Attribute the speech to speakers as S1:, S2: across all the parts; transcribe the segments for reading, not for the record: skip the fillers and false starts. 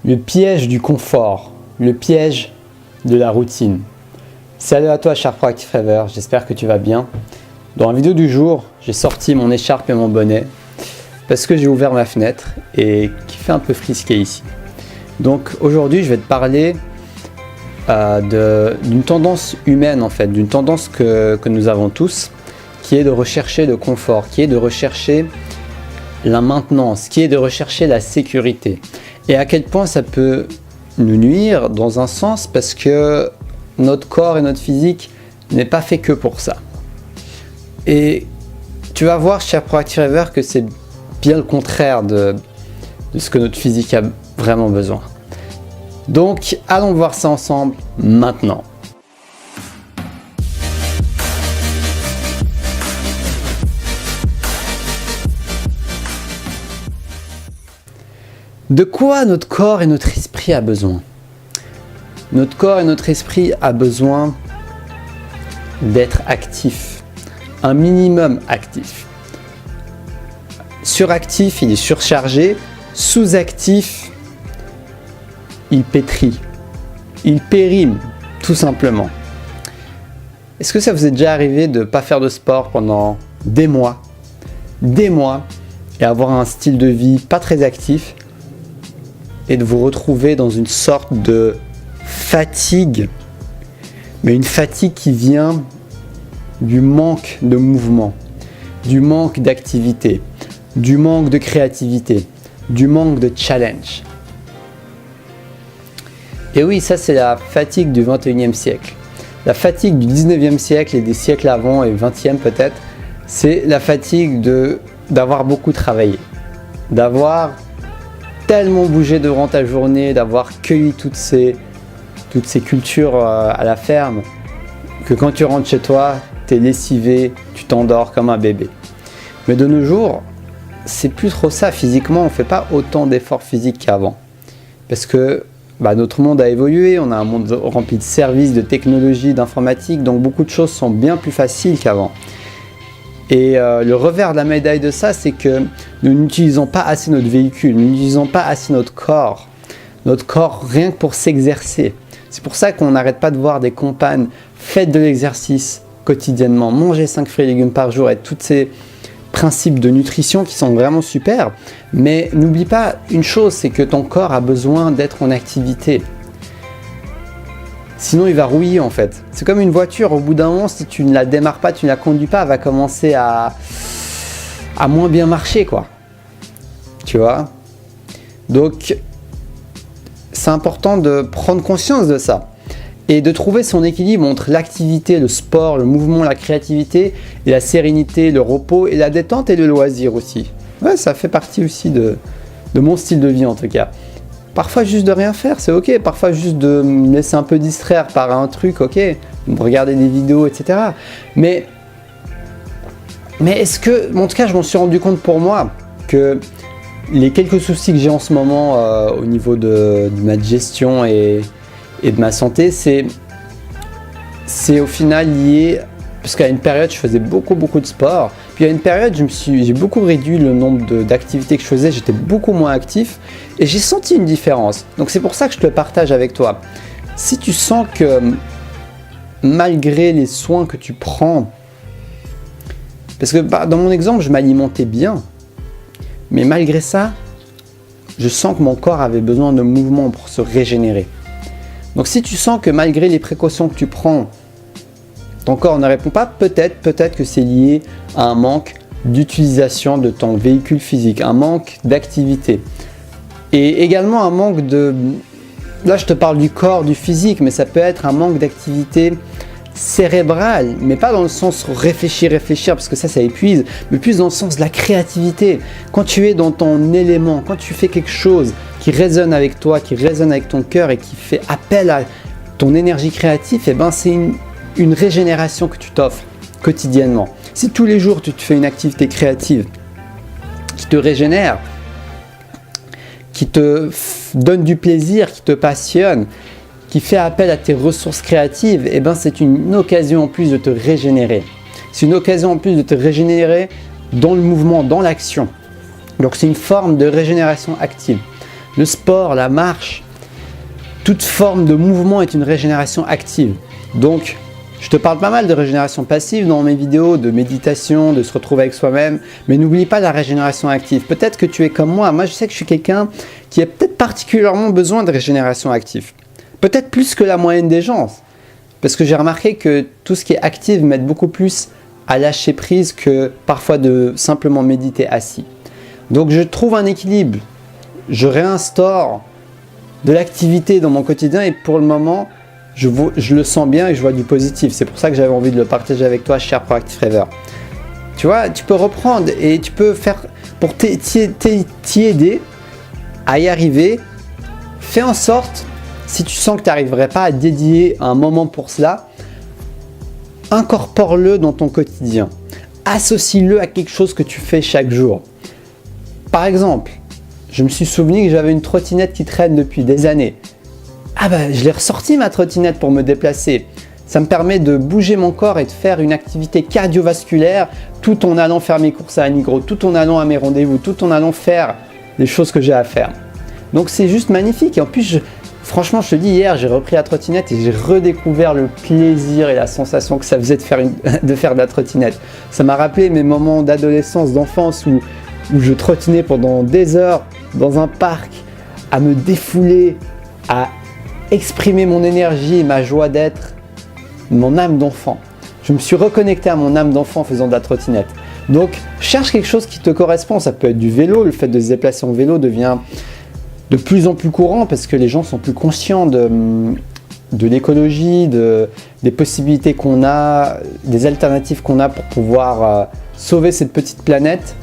S1: Le piège du confort, le piège de la routine. Salut à toi, cher Proactive Rêveur, j'espère que tu vas bien. Dans la vidéo du jour, j'ai sorti mon écharpe et mon bonnet parce que j'ai ouvert ma fenêtre et qu'il fait un peu frisqué ici. Donc aujourd'hui, je vais te parler d'une tendance humaine en fait, d'une tendance que nous avons tous, qui est de rechercher le confort, qui est de rechercher la maintenance, qui est de rechercher la sécurité. Et à quel point ça peut nous nuire dans un sens parce que notre corps et notre physique n'est pas fait que pour ça. Et tu vas voir, cher Proactive Rêveur, que c'est bien le contraire de ce que notre physique a vraiment besoin. Donc, allons voir ça ensemble maintenant. De quoi notre corps et notre esprit a besoin? Notre corps et notre esprit a besoin d'être actifs, un minimum actif. Suractif, il est surchargé. Sous-actif, il pétrit, il périme, tout simplement. Est-ce que ça vous est déjà arrivé de ne pas faire de sport pendant des mois, et avoir un style de vie pas très actif, et de vous retrouver dans une sorte de fatigue, mais une fatigue qui vient du manque de mouvement, du manque d'activité, du manque de créativité, du manque de challenge. Et oui, ça c'est la fatigue du 21e siècle. La fatigue du 19e siècle et des siècles avant et 20e peut-être, c'est la fatigue d'avoir beaucoup travaillé, d'avoir tellement bougé durant ta journée, d'avoir cueilli toutes ces cultures à la ferme, que quand tu rentres chez toi, tu es lessivé, tu t'endors comme un bébé. Mais de nos jours, c'est plus trop ça. Physiquement, on ne fait pas autant d'efforts physiques qu'avant. Parce que notre monde a évolué, on a un monde rempli de services, de technologies, d'informatique, donc beaucoup de choses sont bien plus faciles qu'avant. Et le revers de la médaille de ça, c'est que nous n'utilisons pas assez notre véhicule, nous n'utilisons pas assez notre corps rien que pour s'exercer. C'est pour ça qu'on n'arrête pas de voir des compagnes faites de l'exercice quotidiennement, manger 5 fruits et légumes par jour et tous ces principes de nutrition qui sont vraiment super. Mais n'oublie pas une chose, c'est que ton corps a besoin d'être en activité. Sinon, il va rouiller en fait. C'est comme une voiture, au bout d'un moment, si tu ne la démarres pas, tu ne la conduis pas, elle va commencer à moins bien marcher, quoi. Tu vois? Donc, c'est important de prendre conscience de ça et de trouver son équilibre entre l'activité, le sport, le mouvement, la créativité et la sérénité, le repos et la détente et le loisir aussi. Ouais, ça fait partie aussi de mon style de vie en tout cas. Parfois juste de rien faire, c'est ok. Parfois juste de me laisser un peu distraire par un truc, ok. Regarder des vidéos, etc. Mais est-ce que, en tout cas, je m'en suis rendu compte pour moi que les quelques soucis que j'ai en ce moment au niveau de ma digestion et de ma santé, c'est au final lié, parce qu'à une période, je faisais beaucoup de sport. Puis à une période, j'ai beaucoup réduit le nombre d'activités que je faisais, j'étais beaucoup moins actif et j'ai senti une différence. Donc c'est pour ça que je te le partage avec toi. Si tu sens que malgré les soins que tu prends, parce que dans mon exemple, je m'alimentais bien, mais malgré ça, je sens que mon corps avait besoin de mouvement pour se régénérer. Donc si tu sens que malgré les précautions que tu prends, ton corps ne répond pas, peut-être que c'est lié à un manque d'utilisation de ton véhicule physique, un manque d'activité. Et également un manque de... Là, je te parle du corps, du physique, mais ça peut être un manque d'activité cérébrale, mais pas dans le sens réfléchir, parce que ça épuise, mais plus dans le sens de la créativité. Quand tu es dans ton élément, quand tu fais quelque chose qui résonne avec toi, qui résonne avec ton cœur et qui fait appel à ton énergie créative, et c'est une régénération que tu t'offres quotidiennement. Si tous les jours tu te fais une activité créative qui te régénère, qui te donne du plaisir, qui te passionne, qui fait appel à tes ressources créatives, c'est une occasion en plus de te régénérer. C'est une occasion en plus de te régénérer dans le mouvement, dans l'action. Donc c'est une forme de régénération active. le sport, la marche, toute forme de mouvement est une régénération active. Donc, je te parle pas mal de régénération passive dans mes vidéos, de méditation, de se retrouver avec soi-même, mais n'oublie pas la régénération active. Peut-être que tu es comme moi je sais que je suis quelqu'un qui a peut-être particulièrement besoin de régénération active. Peut-être plus que la moyenne des gens, parce que j'ai remarqué que tout ce qui est actif m'aide beaucoup plus à lâcher prise que parfois de simplement méditer assis. Donc je trouve un équilibre, je réinstaure de l'activité dans mon quotidien et pour le moment, je le sens bien et je vois du positif. C'est pour ça que j'avais envie de le partager avec toi, cher Proactive Rêveur. Tu vois, tu peux reprendre et tu peux faire pour t'y aider à y arriver. Fais en sorte, si tu sens que tu n'arriverais pas à dédier un moment pour cela, incorpore-le dans ton quotidien. Associe-le à quelque chose que tu fais chaque jour. Par exemple, je me suis souvenu que j'avais une trottinette qui traîne depuis des années. Ah bah, je l'ai ressorti ma trottinette pour me déplacer. Ça me permet de bouger mon corps et de faire une activité cardiovasculaire tout en allant faire mes courses à Anigro, tout en allant à mes rendez-vous, tout en allant faire les choses que j'ai à faire. Donc c'est juste magnifique. Et en plus, franchement, je te dis, hier, j'ai repris la trottinette et j'ai redécouvert le plaisir et la sensation que ça faisait de faire de la trottinette. Ça m'a rappelé mes moments d'adolescence, d'enfance où je trottinais pendant des heures dans un parc à me défouler, à exprimer mon énergie et ma joie d'être, mon âme d'enfant. Je me suis reconnecté à mon âme d'enfant en faisant de la trottinette. Donc, cherche quelque chose qui te correspond. Ça peut être du vélo. Le fait de se déplacer en vélo devient de plus en plus courant parce que les gens sont plus conscients de l'écologie, des possibilités qu'on a, des alternatives qu'on a pour pouvoir sauver cette petite planète.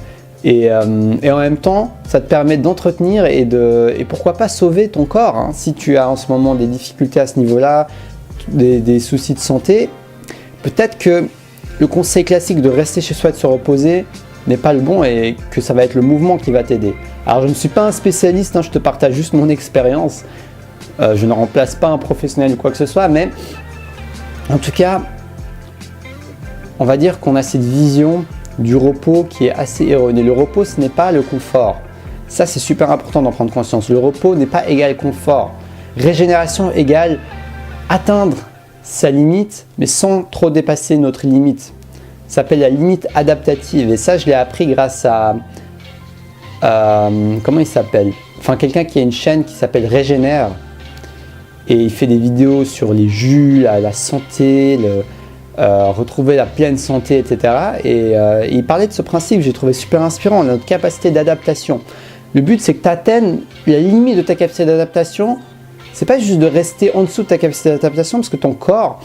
S1: Et en même temps, ça te permet d'entretenir et pourquoi pas sauver ton corps. Hein. Si tu as en ce moment des difficultés à ce niveau-là, des soucis de santé, peut-être que le conseil classique de rester chez soi et de se reposer n'est pas le bon et que ça va être le mouvement qui va t'aider. Alors je ne suis pas un spécialiste, hein, je te partage juste mon expérience. Je ne remplace pas un professionnel ou quoi que ce soit, mais en tout cas, on va dire qu'on a cette vision du repos qui est assez erroné. Le repos, ce n'est pas le confort. Ça, c'est super important d'en prendre conscience. Le repos n'est pas égal confort. Régénération égale atteindre sa limite, mais sans trop dépasser notre limite. Ça s'appelle la limite adaptative. Et ça, je l'ai appris grâce à... comment il s'appelle? Enfin, quelqu'un qui a une chaîne qui s'appelle Régénère. Et il fait des vidéos sur les jus, la santé, retrouver la pleine santé, etc. Et il parlait de ce principe, j'ai trouvé super inspirant, notre capacité d'adaptation. Le but, c'est que tu atteignes la limite de ta capacité d'adaptation. C'est pas juste de rester en dessous de ta capacité d'adaptation, parce que ton corps,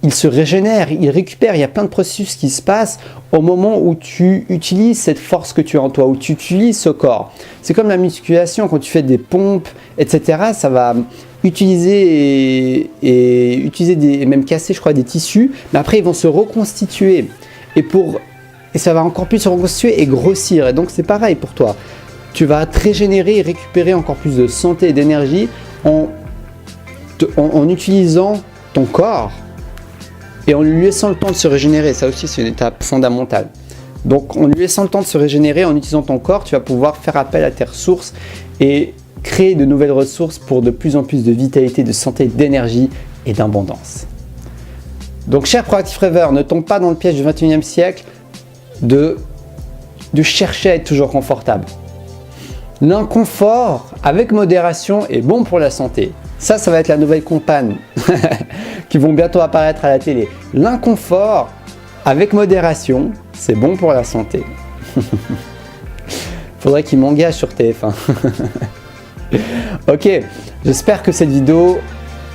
S1: il se régénère, il récupère, il y a plein de processus qui se passent au moment où tu utilises cette force que tu as en toi, où tu utilises ce corps. C'est comme la musculation, quand tu fais des pompes, etc., ça va utiliser et même casser, je crois, des tissus, mais après ils vont se reconstituer et ça va encore plus se reconstituer et grossir. Et donc c'est pareil pour toi, tu vas te régénérer et récupérer encore plus de santé et d'énergie en utilisant ton corps et en lui laissant le temps de se régénérer. Ça aussi, c'est une étape fondamentale. Donc en lui laissant le temps de se régénérer, en utilisant ton corps, tu vas pouvoir faire appel à tes ressources et créer de nouvelles ressources pour de plus en plus de vitalité, de santé, d'énergie et d'abondance. Donc, cher Proactive Rêveur, ne tombe pas dans le piège du 21e siècle de chercher à être toujours confortable. L'inconfort, avec modération, est bon pour la santé. Ça va être la nouvelle campagne qui vont bientôt apparaître à la télé. L'inconfort, avec modération, c'est bon pour la santé. Faudrait qu'il m'engage sur TF1. Ok, j'espère que cette vidéo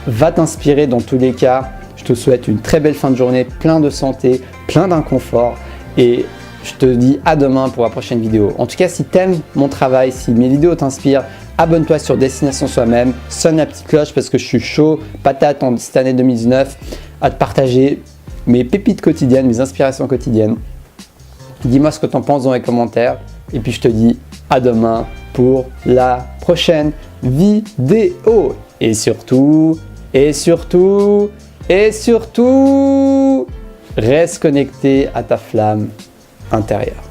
S1: va t'inspirer dans tous les cas. Je te souhaite une très belle fin de journée, plein de santé, plein d'inconfort et je te dis à demain pour la prochaine vidéo. En tout cas, si tu aimes mon travail, si mes vidéos t'inspirent, abonne-toi sur Destination Soi-même, sonne la petite cloche parce que je suis chaud, patate en cette année 2019 à te partager mes pépites quotidiennes, mes inspirations quotidiennes. Dis-moi ce que tu en penses dans les commentaires et puis je te dis à demain pour la prochaine vidéo. Et surtout, reste connecté à ta flamme intérieure.